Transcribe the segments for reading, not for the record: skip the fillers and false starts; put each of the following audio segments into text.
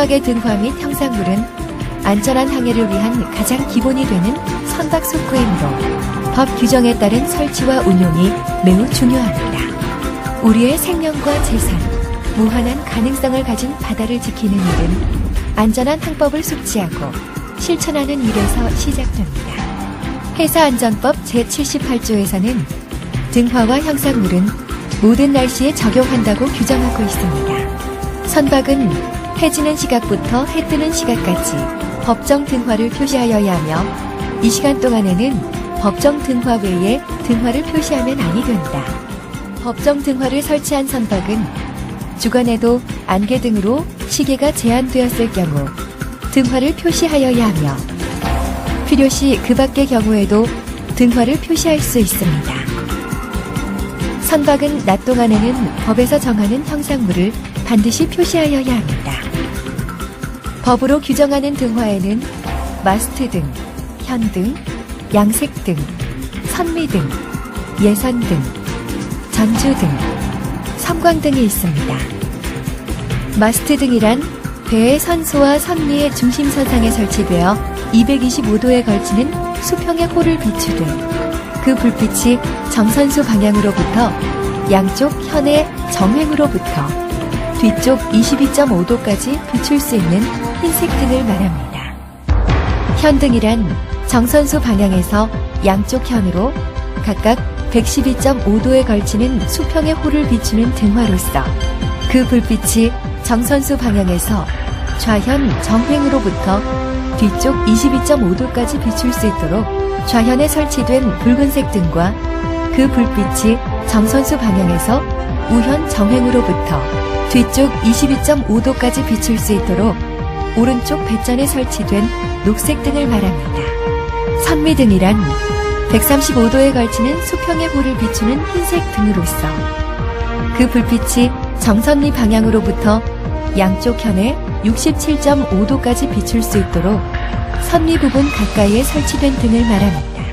선박의 등화 및 형상물은 안전한 항해를 위한 가장 기본이 되는 선박 속구이므로 법 규정에 따른 설치와 운용이 매우 중요합니다. 우리의 생명과 재산, 무한한 가능성을 가진 바다를 지키는 일은 안전한 항법을 숙지하고 실천하는 일에서 시작됩니다. 해사안전법 제78조에서는 등화와 형상물은 모든 날씨에 적용한다고 규정하고 있습니다. 선박은 해 지는 시각부터 해 뜨는 시각까지 법정 등화를 표시하여야 하며 이 시간 동안에는 법정 등화 외에 등화를 표시하면 아니 된다. 법정 등화를 설치한 선박은 주간에도 안개 등으로 시계가 제한되었을 경우 등화를 표시하여야 하며 필요시 그 밖의 경우에도 등화를 표시할 수 있습니다. 선박은 낮 동안에는 법에서 정하는 형상물을 반드시 표시하여야 합니다. 법으로 규정하는 등화에는 마스트 등, 현등, 양색 등, 선미 등, 예선 등, 전주 등, 섬광 등이 있습니다. 마스트 등이란 배의 선소와 선미의 중심선상에 설치되어 225도에 걸치는 수평의 홀을 비추되 그 불빛이 정선수 방향으로부터 양쪽 현의 정횡으로부터 뒤쪽 22.5도까지 비출 수 있는 흰색 등을 말합니다. 현등이란 정선수 방향에서 양쪽 현으로 각각 112.5도에 걸치는 수평의 홀을 비추는 등화로서 그 불빛이 정선수 방향에서 좌현 정횡으로부터 뒤쪽 22.5도까지 비출 수 있도록 좌현에 설치된 붉은색 등과 그 불빛이 정선수 방향에서 우현 정횡으로부터 뒤쪽 22.5도까지 비출 수 있도록 오른쪽 배전에 설치된 녹색 등을 말합니다. 선미등이란 135도에 걸치는 수평의 홀을 비추는 흰색 등으로서 그 불빛이 정선미 방향으로부터 양쪽 현에 67.5도까지 비출 수 있도록 선미 부분 가까이에 설치된 등을 말합니다.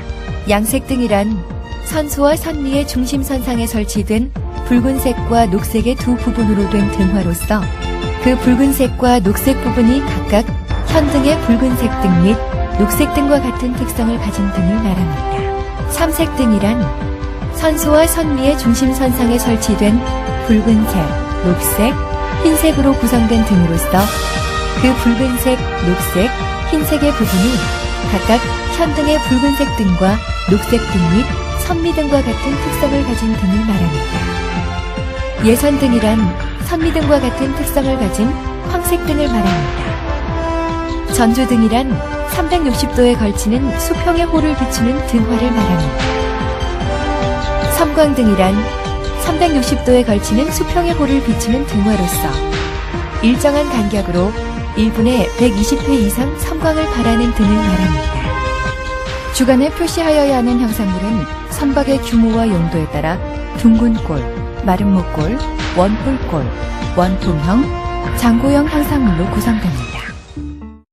양색 등이란 선소와 선미의 중심선상에 설치된 붉은색과 녹색의 두 부분으로 된 등화로서 그 붉은색과 녹색 부분이 각각 현등의 붉은색 등 및 녹색 등과 같은 특성을 가진 등을 말합니다. 삼색 등이란 선소와 선미의 중심선상에 설치된 붉은색, 녹색, 흰색으로 구성된 등으로서 그 붉은색, 녹색, 흰색의 부분이 각각 현등의 붉은색 등과 녹색 등 및 선미 등과 같은 특성을 가진 등을 말합니다. 예선 등이란 선미 등과 같은 특성을 가진 황색 등을 말합니다. 전주 등이란 360도에 걸치는 수평의 홀을 비추는 등화를 말합니다. 섬광 등이란 360도에 걸치는 수평의 홀을 비추는 등화로서 일정한 간격으로 1분에 120회 이상 섬광을 발하는 등을 말합니다. 주간에 표시하여야 하는 형상물은 선박의 규모와 용도에 따라 둥근 골, 마름모골, 원홀골, 원통형, 장고형 형상물로 구성됩니다.